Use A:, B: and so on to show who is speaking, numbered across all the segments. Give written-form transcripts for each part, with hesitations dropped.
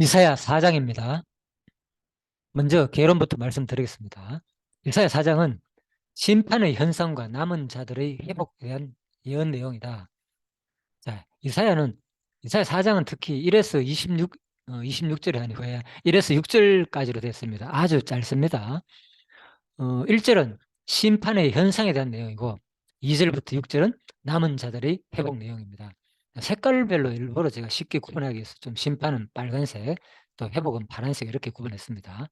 A: 이사야 4장입니다. 먼저 개론부터 말씀드리겠습니다. 이사야 4장은 심판의 현상과 남은 자들의 회복에 대한 예언 내용이다. 자, 이사야 4장은 특히 1에서 26절이 아니고요. 1에서 6절까지로 됐습니다. 아주 짧습니다. 1절은 심판의 현상에 대한 내용이고 2절부터 6절은 남은 자들의 회복 내용입니다. 색깔별로 일부러 제가 쉽게 구분하기 위해서 좀 심판은 빨간색, 또 회복은 파란색 이렇게 구분했습니다.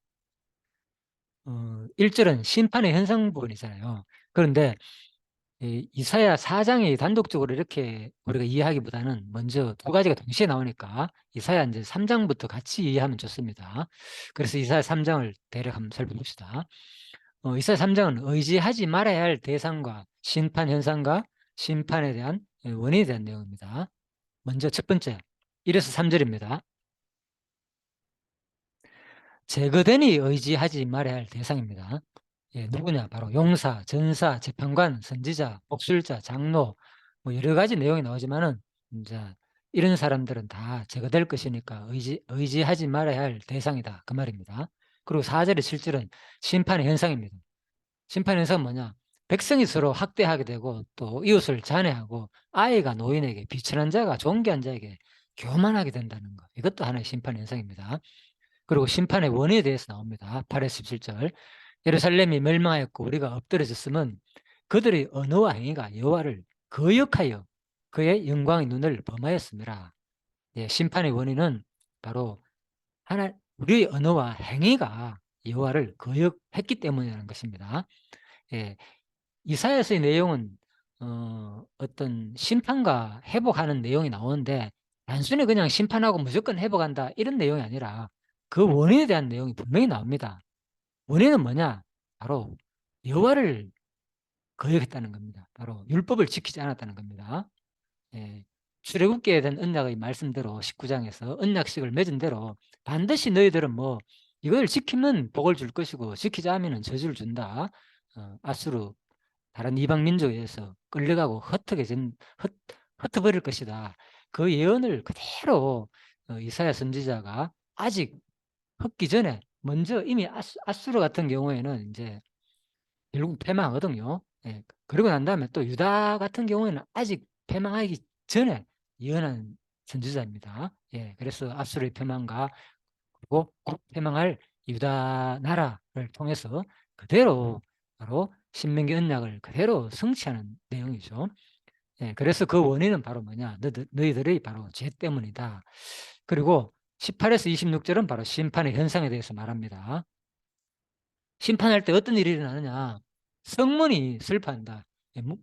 A: 1절은 심판의 현상 부분이잖아요. 그런데 이 이사야 4장이 단독적으로 이렇게 우리가 이해하기보다는 먼저 두 가지가 동시에 나오니까 이사야 이제 3장부터 같이 이해하면 좋습니다. 그래서 이사야 3장을 대략 한번 살펴봅시다. 이사야 3장은 의지하지 말아야 할 대상과 심판 현상과 심판에 대한 원인에 대한 내용입니다. 먼저 첫 번째, 1에서 3절입니다. 제거되니 의지하지 말아야 할 대상입니다. 누구냐? 바로 용사, 전사, 재판관, 선지자, 복술자, 장로, 뭐 여러 가지 내용이 나오지만은 이제 이런 사람들은 다 제거될 것이니까 의지하지 말아야 할 대상이다. 그 말입니다. 그리고 4절의 7절은 심판의 현상입니다. 심판의 현상은 뭐냐? 백성이 서로 학대하게 되고 또 이웃을 잔해하고 아이가 노인에게 비천한 자가 존귀한 자에게 교만하게 된다는 것. 이것도 하나의 심판 현상입니다. 그리고 심판의 원인에 대해서 나옵니다. 8에서 17절. 예루살렘이 멸망하였고 우리가 엎드려졌으면 그들의 언어와 행위가 여호와를 거역하여 그의 영광의 눈을 범하였습니다. 심판의 원인은 바로 우리의 언어와 행위가 여호와를 거역했기 때문이라는 것입니다. 이사야서의 내용은 어떤 심판과 회복하는 내용이 나오는데 단순히 그냥 심판하고 무조건 회복한다 이런 내용이 아니라 그 원인에 대한 내용이 분명히 나옵니다. 원인은 뭐냐? 바로 여호와를 거역했다는 겁니다. 바로 율법을 지키지 않았다는 겁니다. 출애굽기에 대한 언약의 말씀대로 19장에서 언약식을 맺은 대로 반드시 너희들은 뭐 이걸 지키면 복을 줄 것이고 지키지 않으면 저주를 준다. 아수르 다른 이방 민족에 의해서 끌려가고 흩어버릴 것이다. 그 예언을 그대로 이사야 선지자가 아직 흩기 전에 먼저 이미 아수르 같은 경우에는 이제 결국 패망하거든요. 그러고 난 다음에 또 유다 같은 경우에는 아직 패망하기 전에 예언한 선지자입니다. 그래서 아수르의 패망과 그리고 곧 패망할 유다 나라를 통해서 그대로 바로 신명기 언약을 그대로 성취하는 내용이죠. 그래서 그 원인은 바로 뭐냐? 너희들의 바로 죄 때문이다. 그리고 18에서 26절은 바로 심판의 현상에 대해서 말합니다. 심판할 때 어떤 일이 일어나느냐? 성문이 슬퍼한다.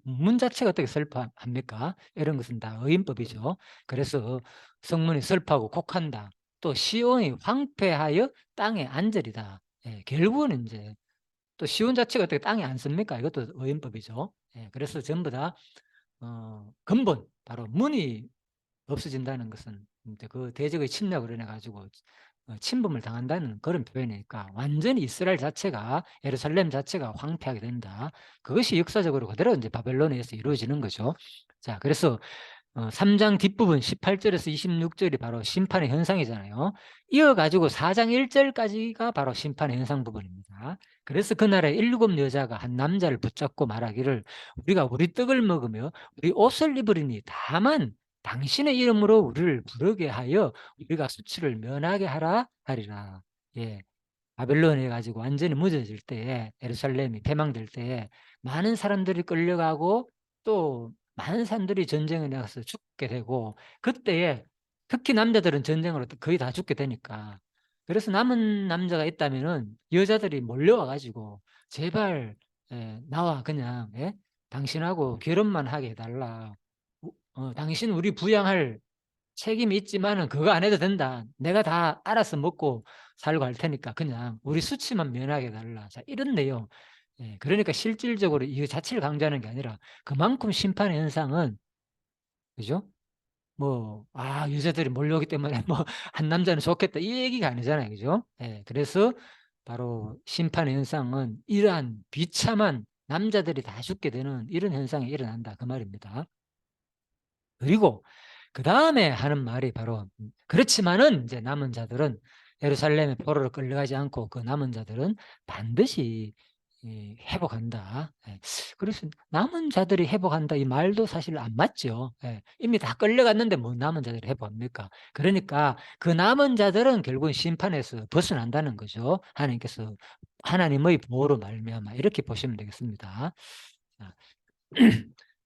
A: 문 자체가 어떻게 슬퍼합니까? 이런 것은 다 의인법이죠. 그래서 성문이 슬퍼하고 곡한다. 또 시온이 황폐하여 땅에 안절이다. 결국은 이제 또 시온 자체가 어떻게 땅에 앉습니까? 이것도 의인법이죠. 그래서 전부 다 근본 바로 문이 없어진다는 것은 이제 그 대적의 침략으로 인해 가지고 침범을 당한다는 그런 표현이니까 완전히 이스라엘 자체가 예루살렘 자체가 황폐하게 된다. 그것이 역사적으로 그대로 이제 바벨론에 의해서 이루어지는 거죠. 자, 그래서 3장 뒷부분 18절에서 26절이 바로 심판의 현상이잖아요. 이어가지고 4장 1절까지가 바로 심판의 현상 부분입니다. 그래서 그날에 일곱 여자가 한 남자를 붙잡고 말하기를 우리가 우리 떡을 먹으며 우리 옷을 입으리니 다만 당신의 이름으로 우리를 부르게 하여 우리가 수치를 면하게 하라 하리라. 바벨론에 가지고 완전히 무너질 때에 예루살렘이 패망될 때에 많은 사람들이 끌려가고 또 많은 사람들이 전쟁에 나가서 죽게 되고 그때에 특히 남자들은 전쟁으로 거의 다 죽게 되니까 그래서 남은 남자가 있다면은 여자들이 몰려와 가지고 제발 나와 그냥 당신하고 결혼만 하게 해달라. 당신 우리 부양할 책임이 있지만은 그거 안 해도 된다. 내가 다 알아서 먹고 살고 할 테니까 그냥 우리 수치만 면하게 해달라. 자, 이런 내용. 그러니까 실질적으로 이 자체를 강조하는 게 아니라 그만큼 심판의 현상은 그죠? 뭐, 유저들이 몰려오기 때문에 뭐, 한 남자는 좋겠다. 이 얘기가 아니잖아요. 그죠? 그래서 바로 심판의 현상은 이러한 비참한 남자들이 다 죽게 되는 이런 현상이 일어난다. 그 말입니다. 그리고 그 다음에 하는 말이 바로 그렇지만은 이제 남은 자들은 예루살렘의 포로로 끌려가지 않고 그 남은 자들은 반드시 회복한다. 예. 그래서 남은 자들이 회복한다 이 말도 사실 안 맞죠. 예. 이미 다 끌려갔는데 뭐 남은 자들이 회복합니까? 그러니까 그 남은 자들은 결국은 심판에서 벗어난다는 거죠. 하나님께서 하나님의 보호로 말미암아 이렇게 보시면 되겠습니다. 자,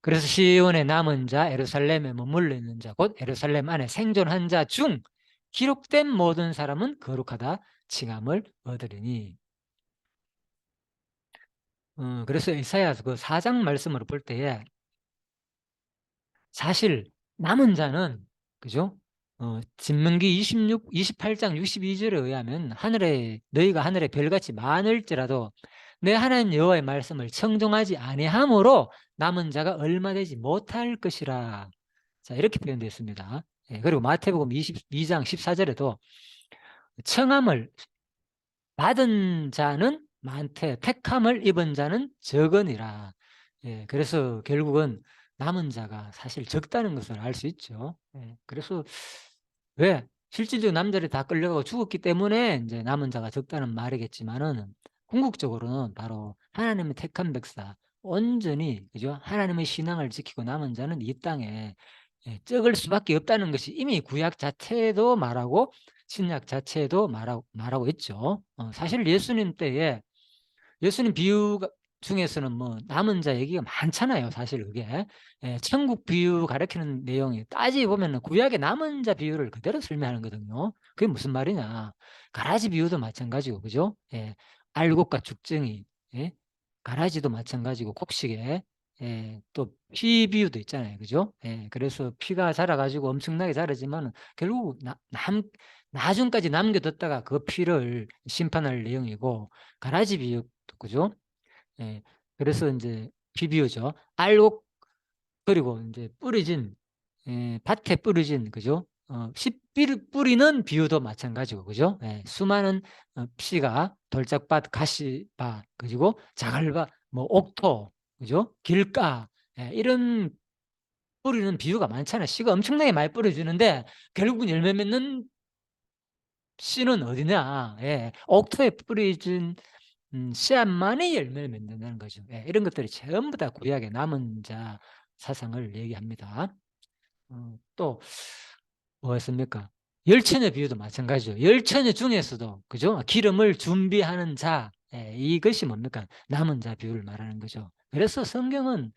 A: 그래서 시온의 남은 자, 예루살렘에 머물러 있는 자, 곧 예루살렘 안에 생존한 자 중 기록된 모든 사람은 거룩하다 칭함을 얻으리니. 그래서 이사야서 그 4장 말씀으로 볼 때에 사실 남은 자는 그죠? 신명기 28장 62절에 의하면 너희가 하늘에 별같이 많을지라도 내 하나님 여호와의 말씀을 청종하지 아니함으로 남은 자가 얼마 되지 못할 것이라. 자, 이렇게 표현되어 있습니다. 예, 그리고 마태복음 22장 14절에도 청함을 받은 자는 많되 택함을 입은 자는 적으니라. 예, 그래서 결국은 남은 자가 사실 적다는 것을 알 수 있죠. 예, 그래서 왜 실질적으로 남자들이 다 끌려가고 죽었기 때문에 이제 남은 자가 적다는 말이겠지만은 궁극적으로는 바로 하나님의 택한 백사 온전히 그죠? 하나님의 신앙을 지키고 남은 자는 이 땅에 적을 수밖에 없다는 것이 이미 구약 자체도 말하고 신약 자체도 말하고 있죠. 사실 예수님 때에 예수님 비유 중에서는 뭐 남은 자 얘기가 많잖아요. 사실 그게. 예, 천국 비유 가르치는 내용이 따지고 보면은 구약의 남은 자 비유를 그대로 설명하는 거거든요. 그게 무슨 말이냐. 가라지 비유도 마찬가지고, 그죠? 예, 알곡과 죽정이, 예, 가라지도 마찬가지고, 곡식에, 예, 또 피 비유도 있잖아요. 그죠? 예, 그래서 피가 자라가지고 엄청나게 자라지만 결국 나중까지 남겨뒀다가 그 피를 심판할 내용이고, 가라지 비유 그죠? 예. 그래서 인제 비비우죠. 알곡 그리고 인제 뿌려진 밭에 뿌려진 그죠? 씨 뿌리는 비유도 마찬가지고 그죠? 예. 수많은 씨가 돌짝밭, 가시밭 그리고 자갈밭, 뭐 옥토 그죠? 길가 이런 뿌리는 비유가 많잖아요. 씨가 엄청나게 많이 뿌려지는데 결국은 열매 맺는 씨는 어디냐? 예. 옥토에 뿌려진 씨앗만이 열매를 맺는다는 거죠. 예, 이런 것들이 전부 다 구약의 남은 자 사상을 얘기합니다. 또 뭐였습니까? 열처녀 비유도 마찬가지죠. 열처녀 중에서도 그죠? 기름을 준비하는 자 이것이 뭡니까? 남은 자 비유를 말하는 거죠. 그래서 성경에서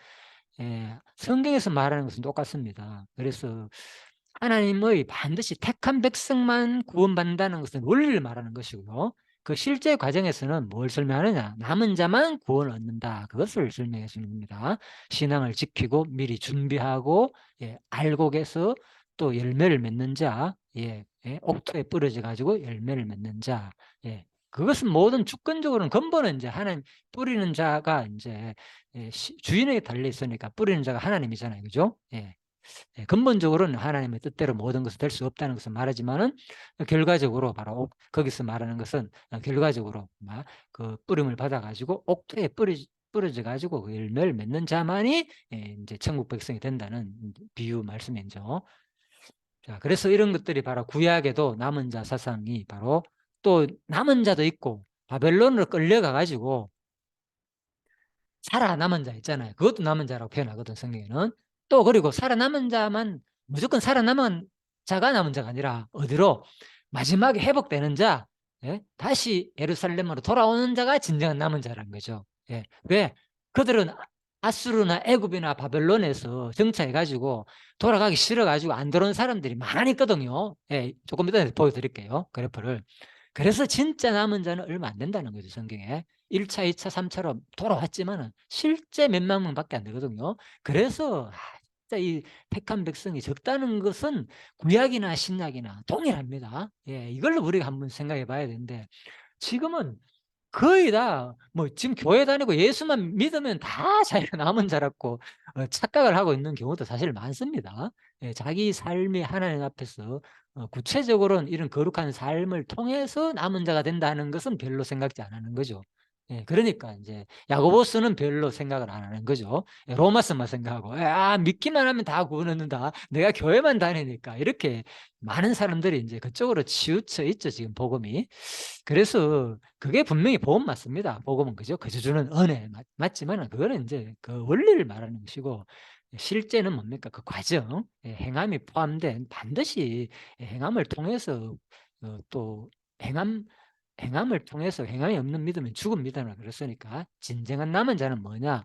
A: 말하는 것은 똑같습니다. 그래서 하나님의 반드시 택한 백성만 구원받는다는 것은 원리를 말하는 것이고요. 그 실제 과정에서는 뭘 설명하느냐? 남은 자만 구원을 얻는다. 그것을 설명해 주는 겁니다. 신앙을 지키고 미리 준비하고 알곡에서 또 열매를 맺는 자, 옥토에 뿌려져 가지고 열매를 맺는 자, 그것은 모든 주권적으로는 근본은 이제 하나님 뿌리는 자가 이제 주인에게 달려 있으니까 뿌리는 자가 하나님이잖아요, 그죠? 근본적으로는 하나님의 뜻대로 모든 것이 될 수 없다는 것을 말하지만은 결과적으로 바로 거기서 말하는 것은 결과적으로 그 뿌림을 받아 가지고 옥토에 뿌려져 가지고 그 열매를 맺는 자만이 인제 천국 백성이 된다는 비유 말씀이죠. 자, 그래서 이런 것들이 바로 구약에도 남은 자 사상이 바로 또 남은 자도 있고 바벨론으로 끌려가 가지고 살아남은 자 있잖아요. 그것도 남은 자라고 표현하거든 성경에는. 또 그리고 살아남은 자만 무조건 살아남은 자가 남은 자가 아니라 어디로 마지막에 회복되는 자, 다시 예루살렘으로 돌아오는 자가 진정한 남은 자라는 거죠. 왜? 그들은 아수르나 애굽이나 바벨론에서 정착해 가지고 돌아가기 싫어 가지고 안 들어온 사람들이 많았거든요. 조금 이따 보여드릴게요, 그래프를. 그래서 진짜 남은 자는 얼마 안 된다는 거죠, 성경에. 1차, 2차, 3차로 돌아왔지만은 실제 몇만 명밖에 안 되거든요. 그래서 진짜 이 택한 백성이 적다는 것은 구약이나 신약이나 동일합니다. 이걸로 우리가 한번 생각해 봐야 되는데 지금은 거의 다 뭐 지금 교회 다니고 예수만 믿으면 다 자기가 남은 자라고 착각을 하고 있는 경우도 사실 많습니다. 자기 삶이 하나님 앞에서 구체적으로는 이런 거룩한 삶을 통해서 남은 자가 된다는 것은 별로 생각지 안 하는 거죠. 그러니까 이제 야고보스는 별로 생각을 안 하는 거죠. 로마서만 생각하고, 믿기만 하면 다 구원 얻는다. 내가 교회만 다니니까. 이렇게 많은 사람들이 이제 그쪽으로 치우쳐 있죠, 지금 복음이. 그래서 그게 분명히 복음 맞습니다. 복음은 그죠? 그저 주는 은혜 맞지만 그거는 이제 그 원리를 말하는 것이고, 실제는 뭡니까? 그 과정, 행함이 포함된 반드시 행함을 통해서 또 행함을 통해서 행함이 없는 믿음은 죽은 믿음이라 그랬으니까 진정한 남은 자는 뭐냐?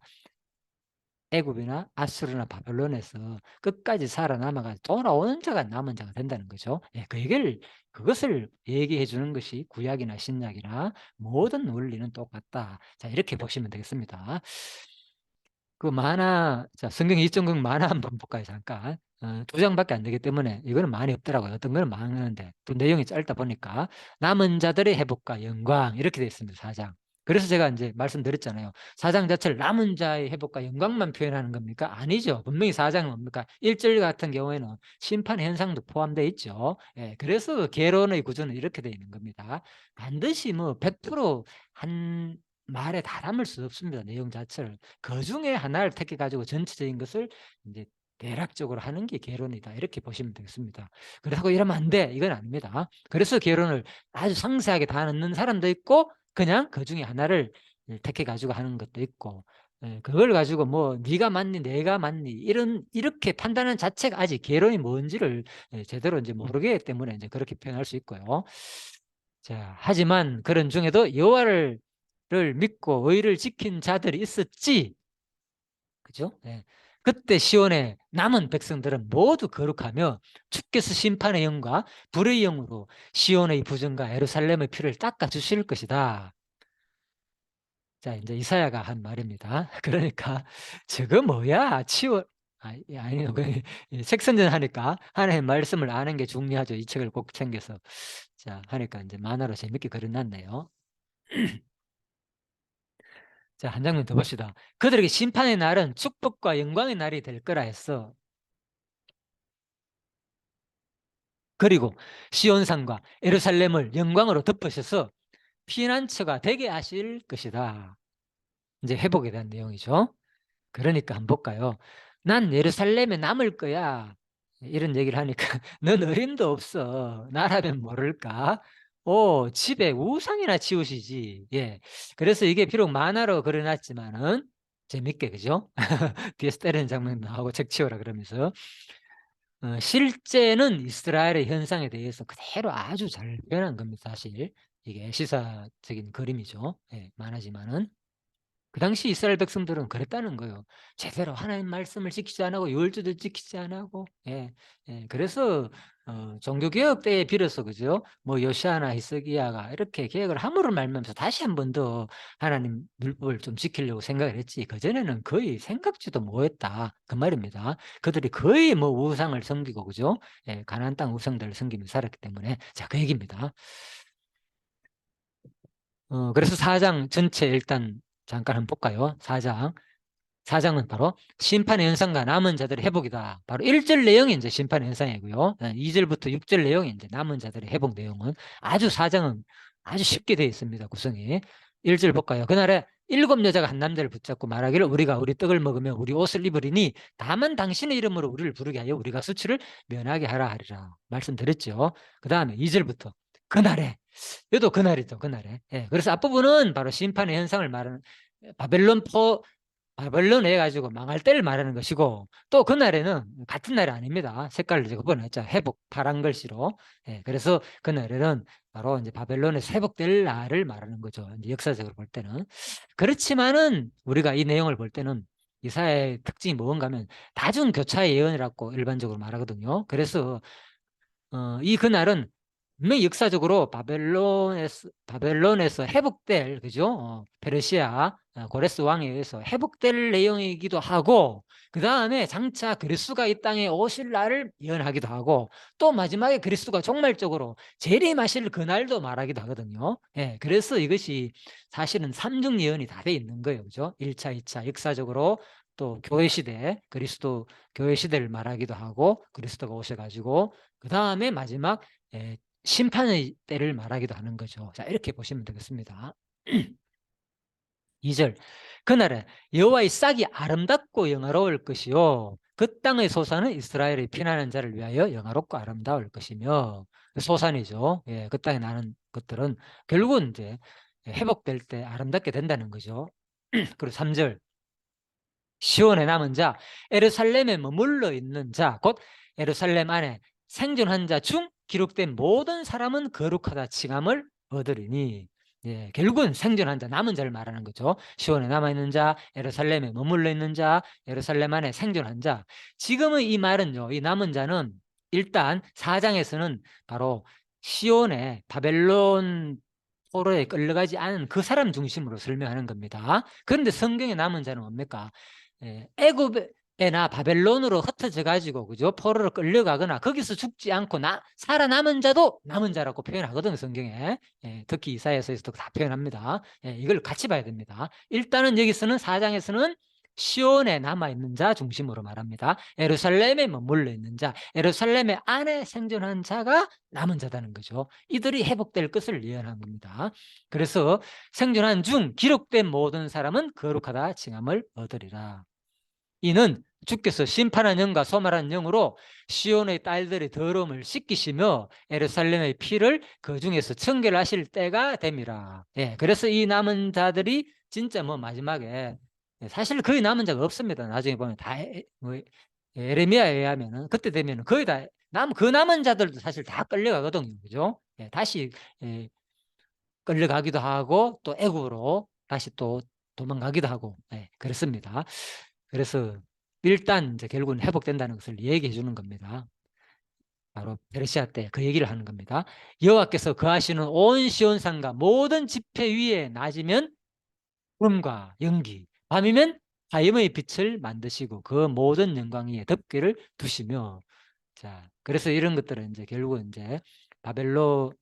A: 애굽이나 아수르나 바벨론에서 끝까지 살아남아가 돌아오는 자가 남은 자가 된다는 거죠. 그 얘기를 그것을 얘기해 주는 것이 구약이나 신약이나 모든 원리는 똑같다. 자, 이렇게 보시면 되겠습니다. 그 만화, 자, 성경 2.0 만화 한번 볼까요? 잠깐. 두 장밖에 안 되기 때문에 이거는 많이 없더라고요. 어떤 거는 많은데 또 내용이 짧다 보니까 남은 자들의 회복과 영광 이렇게 되어 있습니다. 4장. 그래서 제가 이제 말씀드렸잖아요. 4장 자체를 남은 자의 회복과 영광만 표현하는 겁니까? 아니죠. 분명히 4장은 뭡니까? 1절 같은 경우에는 심판 현상도 포함되어 있죠. 그래서 개론의 구조는 이렇게 되어 있는 겁니다. 반드시 뭐 100%한 말에 다 담을 수 없습니다. 내용 자체를. 그 중에 하나를 택해 가지고 전체적인 것을 이제 대략적으로 하는 게 개론이다. 이렇게 보시면 되겠습니다. 그렇다고 이러면 안 돼. 이건 아닙니다. 그래서 개론을 아주 상세하게 다 넣는 사람도 있고 그냥 그 중에 하나를 택해 가지고 하는 것도 있고 그걸 가지고 뭐 네가 맞니 내가 맞니 이렇게 판단하는 자체가 아직 개론이 뭔지를 제대로 이제 모르기 때문에 이제 그렇게 표현할 수 있고요. 자, 하지만 그런 중에도 여호와를 믿고 의를 지킨 자들이 있었지. 그죠? 그때 시온의 남은 백성들은 모두 거룩하며 주께서 심판의 영과 불의 영으로 시온의 부정과 예루살렘의 피를 닦아 주실 것이다. 자, 이제 이사야가 한 말입니다. 그러니까 저거 뭐야? 치워 아니요. 색선전 하니까 하나님의 말씀을 아는 게 중요하죠. 이 책을 꼭 챙겨서. 자, 하니까 이제 만화로 재밌게 그려놨네요. 자, 한 장면 더 봅시다. 그들에게 심판의 날은 축복과 영광의 날이 될 거라 했어. 그리고 시온산과 예루살렘을 영광으로 덮으셔서 피난처가 되게 하실 것이다. 이제 회복에 대한 내용이죠. 그러니까 한번 볼까요? 난 예루살렘에 남을 거야. 이런 얘기를 하니까 넌 어림도 없어. 나라면 모를까? 집에 우상이나 치우시지. 그래서 이게 비록 만화로 그려놨지만은 재밌게 그죠? 뒤에서 때리는 장면도 나오고 책 치워라 그러면서 실제는 이스라엘의 현상에 대해서 그대로 아주 잘 표현한 겁니다. 사실 이게 시사적인 그림이죠. 만화지만은 그 당시 이스라엘 백성들은 그랬다는 거예요. 제대로 하나님 말씀을 지키지 않고 율주도 지키지 않고 그래서 종교개혁 때에 빌어서 그죠? 뭐 요시아나 히스기야가 이렇게 개혁을 함으로 말미암아서 다시 한 번 더 하나님 율법을 좀 지키려고 생각을 했지 그전에는 거의 생각지도 못했다 그 말입니다. 그들이 거의 뭐 우상을 섬기고 그죠? 가나안 땅 우상들을 섬기면서 살았기 때문에 자, 그 얘기입니다. 그래서 4장 전체 일단 잠깐 한번 볼까요? 4장은 바로 심판의 현상과 남은 자들의 회복이다. 바로 1절 내용이 이제 심판의 현상이고요. 2절부터 6절 내용이 이제 남은 자들의 회복 내용은 아주 4장은 아주 쉽게 되어 있습니다. 구성이. 1절 볼까요? 그날에 7 여자가 한 남자를 붙잡고 말하기를 우리가 우리 떡을 먹으며 우리 옷을 입으리니 다만 당신의 이름으로 우리를 부르게 하여 우리가 수치를 면하게 하라 하리라. 말씀드렸죠. 그 다음에 2절부터 그날에 이것도 그날이죠. 그날에. 그래서 앞부분은 바로 심판의 현상을 말하는 바벨론 해가지고 망할 때를 말하는 것이고 또 그날에는 같은 날이 아닙니다. 색깔을 제가 번했죠. 회복 파란 글씨로. 그래서 그날에는 바로 이제 바벨론에서 회복될 날을 말하는 거죠. 이제 역사적으로 볼 때는. 그렇지만은 우리가 이 내용을 볼 때는 이사야의 특징이 뭔가 하면 다중교차의 예언이라고 일반적으로 말하거든요. 그래서 이 그날은 분명히 역사적으로 바벨론에서 회복될 그죠? 페르시아 고레스 왕에 의해서 회복될 내용이기도 하고 그 다음에 장차 그리스도가 이 땅에 오실 날을 예언하기도 하고 또 마지막에 그리스도가 종말적으로 재림하실 그날도 말하기도 하거든요. 그래서 이것이 사실은 삼중 예언이 다 돼 있는 거예요. 그죠? 1차, 2차 역사적으로 또 교회 시대 그리스도 교회 시대를 말하기도 하고 그리스도가 오셔가지고 그 다음에 마지막 심판의 때를 말하기도 하는 거죠. 자, 이렇게 보시면 되겠습니다. 2절 그날에 여호와의 싹이 아름답고 영화로울 것이요 그 땅의 소산은 이스라엘의 피난하는 자를 위하여 영화롭고 아름다울 것이며 소산이죠. 예, 그 땅에 나는 것들은 결국은 이제 회복될 때 아름답게 된다는 거죠. 그리고 3절 시온에 남은 자 예루살렘에 머물러 있는 자 곧 예루살렘 안에 생존한 자 중 기록된 모든 사람은 거룩하다 칭함을 얻으리니 예, 결국은 생존한 자 남은 자를 말하는 거죠. 시온에 남아있는 자 예루살렘에 머물러 있는 자 예루살렘 안에 생존한 자 지금의 이 말은요 이 남은 자는 일단 4장에서는 바로 시온에 바벨론 포로에 끌려가지 않은 그 사람 중심으로 설명하는 겁니다. 그런데 성경에 남은 자는 뭡니까? 애굽에나 바벨론으로 흩어져 가지고 그죠? 포로로 끌려가거나 거기서 죽지 않고 살아남은 자도 남은 자라고 표현하거든요, 성경에. 예, 특히 이사야서에서도 다 표현합니다. 예, 이걸 같이 봐야 됩니다. 일단은 여기서는 4장에서는 시온에 남아있는 자 중심으로 말합니다. 예루살렘에 머물러 있는 자, 예루살렘의 안에 생존한 자가 남은 자다는 거죠. 이들이 회복될 것을 예언한 겁니다. 그래서 생존한 중 기록된 모든 사람은 거룩하다 칭함을 얻으리라. 이는 주께서 심판한 영과 소멸한 영으로 시온의 딸들의 더러움을 씻기시며 예루살렘의 피를 그 중에서 청결하실 때가 됨이라. 예, 그래서 이 남은 자들이 진짜 뭐 마지막에 사실 거의 남은 자가 없습니다. 나중에 보면 다 에레미야에 의하면은 그때 되면은 거의 다 그 남은 자들도 사실 다 끌려가거든요. 그죠? 예, 다시 끌려가기도 하고 또 애굽으로 다시 또 도망가기도 하고 그렇습니다. 그래서 일단 이제 결국은 회복된다는 것을 얘기해 주는 겁니다. 바로 페르시아 때 그 얘기를 하는 겁니다. 여호와께서 거하시는 온 시온산과 모든 지폐 위에 낮이면 구름과 연기, 밤이면 화염의 빛을 만드시고 그 모든 영광 위에 덮개를 두시며 자, 그래서 이런 것들은 이제 결국은 이제 바벨론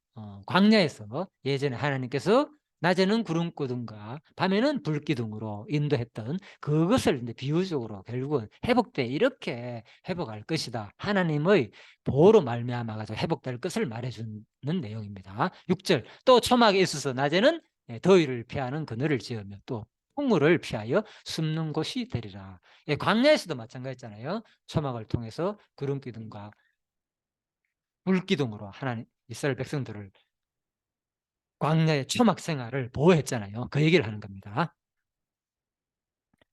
A: 광야에서 예전에 하나님께서 낮에는 구름기둥과 밤에는 불기둥으로 인도했던 그것을 이제 비유적으로 결국은 회복돼 이렇게 회복할 것이다. 하나님의 보호로 말미암아 가지고 회복될 것을 말해주는 내용입니다. 6절 또 초막에 있어서 낮에는 더위를 피하는 그늘을 지으며 또 풍물을 피하여 숨는 곳이 되리라. 예, 광야에서도 마찬가지잖아요. 초막을 통해서 구름기둥과 불기둥으로 하나님 이스라엘 백성들을 광야의 초막 생활을 보호했잖아요. 그 얘기를 하는 겁니다.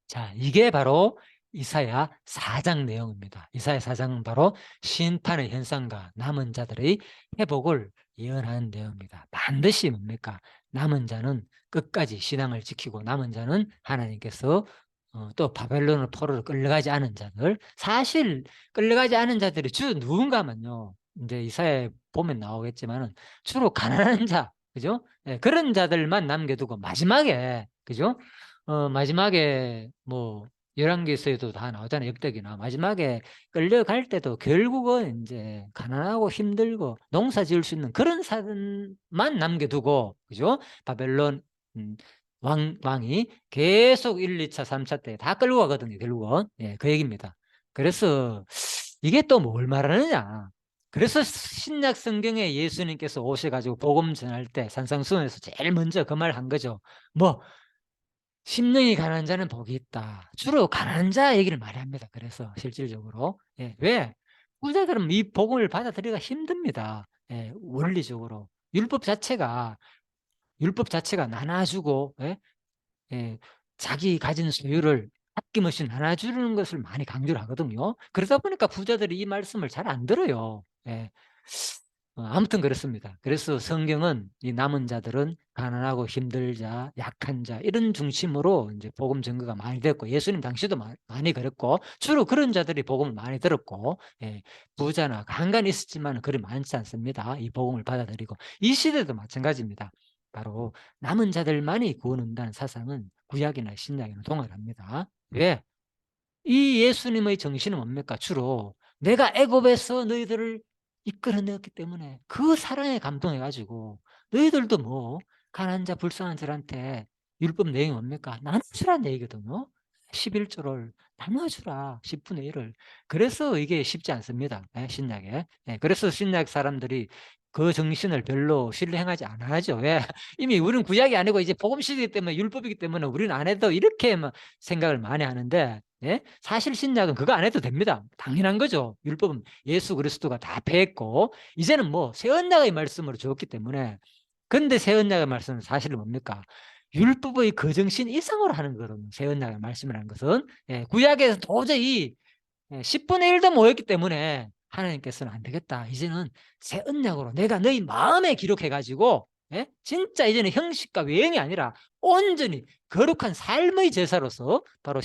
A: 자, 이게 바로 이사야 4장 내용입니다. 이사야 4장은 바로 심판의 현상과 남은 자들의 회복을 예언하는 내용입니다. 반드시 뭡니까? 남은 자는 끝까지 신앙을 지키고 남은 자는 하나님께서 또 바벨론을 포로로 끌려가지 않은 자들 사실 끌려가지 않은 자들이 주로 누군가면요. 이제 이사야에 보면 나오겠지만은 주로 가난한 자, 그죠? 예, 그런 자들만 남겨두고 마지막에 그죠? 마지막에 뭐 열왕기서에도 다 나오잖아요. 역대기나. 마지막에 끌려갈 때도 결국은 이제 가난하고 힘들고 농사 지을 수 있는 그런 사람만 남겨두고 그죠? 바벨론 왕이 계속 1, 2차, 3차 때 다 끌고 가거든요. 결국은. 예, 그 얘기입니다. 그래서 이게 또 뭘 말하느냐? 그래서 신약 성경에 예수님께서 오셔가지고 복음 전할 때 산상수훈에서 제일 먼저 그 말 한 거죠. 뭐 심령이 가난한 자는 복이 있다. 주로 가난한 자 얘기를 많이 합니다. 그래서 실질적으로. 예, 왜? 부자들은 이 복음을 받아들이기가 힘듭니다. 예, 원리적으로. 율법 자체가 나눠주고, 예? 예, 자기 가진 소유를 아낌없이 나눠주는 것을 많이 강조를 하거든요. 그러다 보니까 부자들이 이 말씀을 잘 안 들어요. 예. 아무튼 그렇습니다. 그래서 성경은 이 남은 자들은 가난하고 힘들자, 약한 자 이런 중심으로 이제 복음 전거가 많이 됐고 예수님 당시도 많이 그랬고 주로 그런 자들이 복음을 많이 들었고 예, 부자나 간간히 있었지만 그리 많지 않습니다. 이 복음을 받아들이고 이 시대도 마찬가지입니다. 바로 남은 자들만이 구원 얻는다는 사상은 구약이나 신약이나 동일합니다. 왜? 이 예수님의 정신은 뭡니까? 주로 내가 애굽에서 너희들을 이끌어내었기 때문에 그 사랑에 감동해 가지고 너희들도 뭐 가난한 자 불쌍한 자한테 율법 내용이 뭡니까? 나눠주라는 얘기거든요. 11조를 나눠주라 10분의 1을. 그래서 이게 쉽지 않습니다. 신약에. 그래서 신약 사람들이 그 정신을 별로 신뢰하지 안 하죠. 왜? 이미 우리는 구약이 아니고 이제 복음 시대이기 때문에, 율법이기 때문에 우리는 안 해도 이렇게 뭐 생각을 많이 하는데, 예? 사실 신약은 그거 안 해도 됩니다. 당연한 거죠. 율법은 예수 그리스도가 다 패했고 이제는 뭐 새 언약의 말씀으로 주었기 때문에. 근데 새 언약의 말씀은 사실은 뭡니까? 율법의 그 정신 이상으로 하는 거거든요. 새 언약의 말씀이라는 것은. 예, 구약에서 도저히 10분의 1도 모였기 때문에 하나님께서는 안 되겠다. 이제는 새 언약으로 내가 너희 마음에 기록해가지고, 예? 진짜 이제는 형식과 외형이 아니라 온전히 거룩한 삶의 제사로서 바로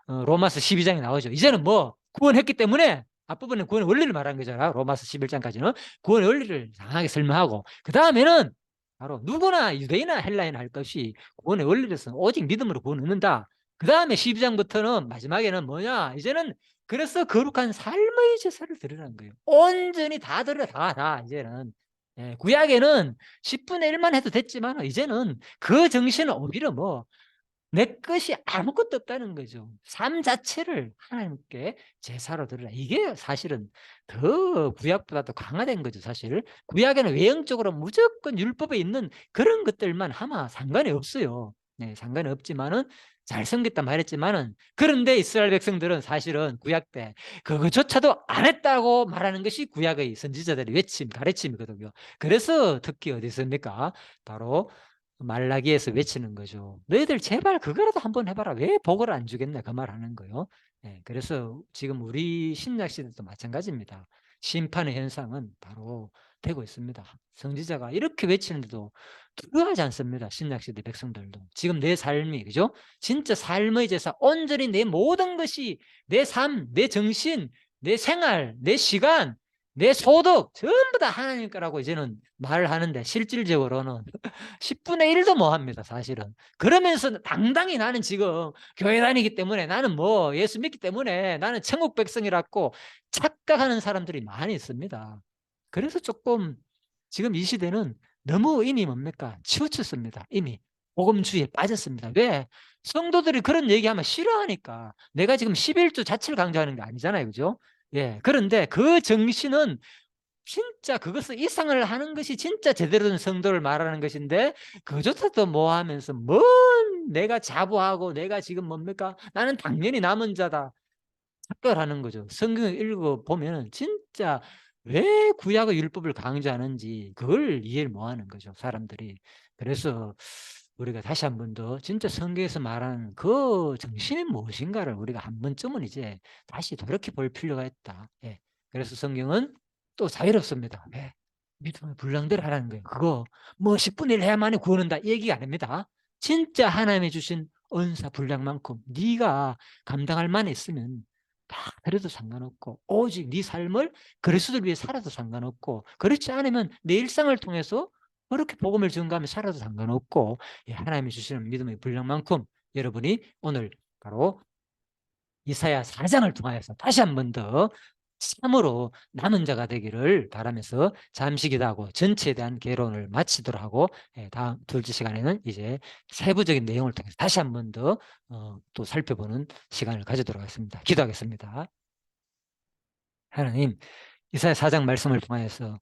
A: 로마서 12장에 나오죠. 이제는 뭐 구원했기 때문에, 앞부분에 구원의 원리를 말한 거잖아. 로마서 11장까지는 구원의 원리를 장하게 설명하고, 그 다음에는 바로 누구나 유대인이나 헬라인 할 것이 구원의 원리로서는 오직 믿음으로 구원 얻는다. 그 다음에 12장부터는 마지막에는 뭐냐? 이제는 그래서 거룩한 삶의 제사를 드리라는 거예요. 온전히 다 드려, 다, 이제는. 예, 구약에는 10분의 1만 해도 됐지만, 이제는 그 정신은 오히려 뭐, 내 것이 아무것도 없다는 거죠. 삶 자체를 하나님께 제사로 드리라. 이게 사실은 더 구약보다 더 강화된 거죠, 사실. 구약에는 외형적으로 무조건 율법에 있는 그런 것들만 하면 상관이 없어요. 네, 상관이 없지만은 잘 섬겼다 말했지만은, 그런데 이스라엘 백성들은 사실은 구약 때 그거조차도 안 했다고 말하는 것이 구약의 선지자들의 외침, 가르침이거든요. 그래서 특히 어디 있습니까? 바로 말라기에서 외치는 거죠. 너희들 제발 그거라도 한번 해봐라. 왜 복을 안 주겠냐, 그 말 하는 거요. 예, 그래서 지금 우리 신약 시대도 마찬가지입니다. 심판의 현상은 바로 되고 있습니다. 성지자가 이렇게 외치는데도 두려워하지 않습니다. 신약 시대 백성들도. 지금 내 삶이, 그죠? 진짜 삶의 제사, 온전히 내 모든 것이, 내 삶, 내 정신, 내 생활, 내 시간, 내 소득 전부 다 하나님 거라고 이제는 말을 하는데, 실질적으로는 10분의 1도 못 합니다, 사실은. 그러면서 당당히 나는 지금 교회 다니기 때문에, 나는 뭐 예수 믿기 때문에 나는 천국 백성이라고 착각하는 사람들이 많이 있습니다. 그래서 조금 지금 이 시대는 너무 이미 뭡니까? 치우쳤습니다. 이미 복음주의에 빠졌습니다. 왜? 성도들이 그런 얘기하면 싫어하니까. 내가 지금 11조 자체를 강조하는 게 아니잖아요, 그죠? 예. 그런데 그 정신은 진짜 그것을 이상을 하는 것이 진짜 제대로 된 성도를 말하는 것인데, 그조차도 뭐 하면서 뭔 내가 자부하고 내가 지금 뭡니까? 나는 당연히 남은 자다. 착각하는 거죠. 성경을 읽어보면 진짜 왜 구약의 율법을 강조하는지 그걸 이해를 못하는 거죠, 사람들이. 그래서 우리가 다시 한 번 더 진짜 성경에서 말하는 그 정신이 무엇인가를 우리가 한 번쯤은 이제 다시 돌이켜볼 필요가 있다. 예. 그래서 성경은 또 자유롭습니다. 왜? 믿음의 불량대로 하라는 거예요. 그거 뭐 10분의 1 해야만이 구원한다, 이 얘기가 아닙니다. 진짜 하나님이 주신 은사 분량만큼 네가 감당할 만 있으면 다 그래도 상관없고, 오직 네 삶을 그리스도를 위해 살아도 상관없고, 그렇지 않으면 내 일상을 통해서 그렇게 복음을 전가하며 살아도 상관없고, 예, 하나님이 주시는 믿음의 분량만큼 여러분이 오늘 바로 이사야 4장을 통하여서 다시 한 번 더 참으로 남은 자가 되기를 바라면서 잠시 기도하고 전체에 대한 개론을 마치도록 하고, 예, 다음 둘째 시간에는 이제 세부적인 내용을 통해서 다시 한 번 더 또 살펴보는 시간을 가지도록 하겠습니다. 기도하겠습니다. 하나님, 이사야 4장 말씀을 통하여서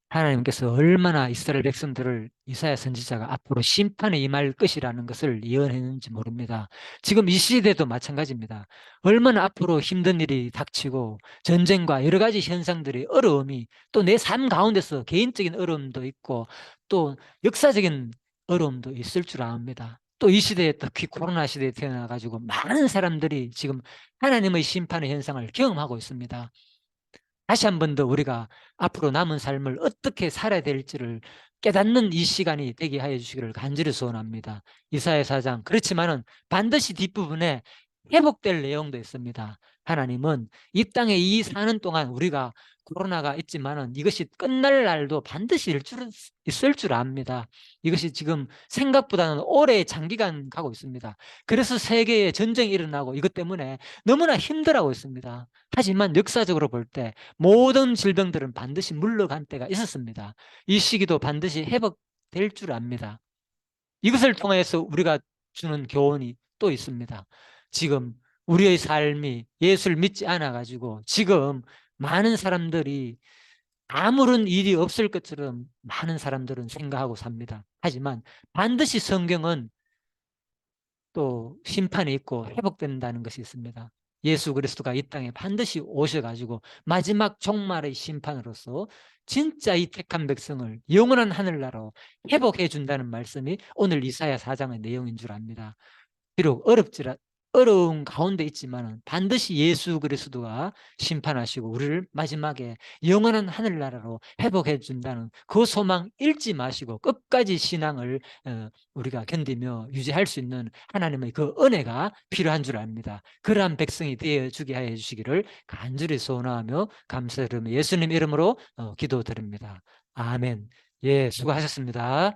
A: 하나님께서 얼마나 이스라엘 백성들을 이사야 선지자가 앞으로 심판에 임할 것이라는 것을 예언했는지 모릅니다. 지금 이 시대도 마찬가지입니다. 얼마나 앞으로 힘든 일이 닥치고 전쟁과 여러 가지 현상들의 어려움이, 또 내 삶 가운데서 개인적인 어려움도 있고 또 역사적인 어려움도 있을 줄 압니다. 또 이 시대에, 특히 코로나 시대에 태어나가지고 많은 사람들이 지금 하나님의 심판의 현상을 경험하고 있습니다. 다시 한 번 더 우리가 앞으로 남은 삶을 어떻게 살아야 될지를 깨닫는 이 시간이 되게 하여 주시기를 간절히 소원합니다. 이사야 4장, 그렇지만은 반드시 뒷부분에 회복될 내용도 있습니다. 하나님은 이 땅에 이 사는 동안 우리가 코로나가 있지만은 이것이 끝날 날도 반드시 있을 줄 압니다. 이것이 지금 생각보다는 오래 장기간 가고 있습니다. 그래서 세계에 전쟁이 일어나고 이것 때문에 너무나 힘들어하고 있습니다. 하지만 역사적으로 볼 때 모든 질병들은 반드시 물러간 때가 있었습니다. 이 시기도 반드시 회복될 줄 압니다. 이것을 통해서 우리가 주는 교훈이 또 있습니다. 지금 우리의 삶이 예수를 믿지 않아 가지고 지금 많은 사람들이 아무런 일이 없을 것처럼 많은 사람들은 생각하고 삽니다. 하지만 반드시 성경은 또 심판이 있고 회복된다는 것이 있습니다. 예수 그리스도가 이 땅에 반드시 오셔가지고 마지막 종말의 심판으로서 진짜 이 택한 백성을 영원한 하늘나라로 회복해 준다는 말씀이 오늘 이사야 4장의 내용인 줄 압니다. 비록 어려운 가운데 있지만 반드시 예수 그리스도가 심판하시고 우리를 마지막에 영원한 하늘나라로 회복해 준다는 그 소망 잃지 마시고 끝까지 신앙을 우리가 견디며 유지할 수 있는 하나님의 그 은혜가 필요한 줄 압니다. 그러한 백성이 되어주게 하여 주시기를 간절히 소원하며 감사드리며 예수님 이름으로 기도드립니다. 아멘. 예, 수고하셨습니다.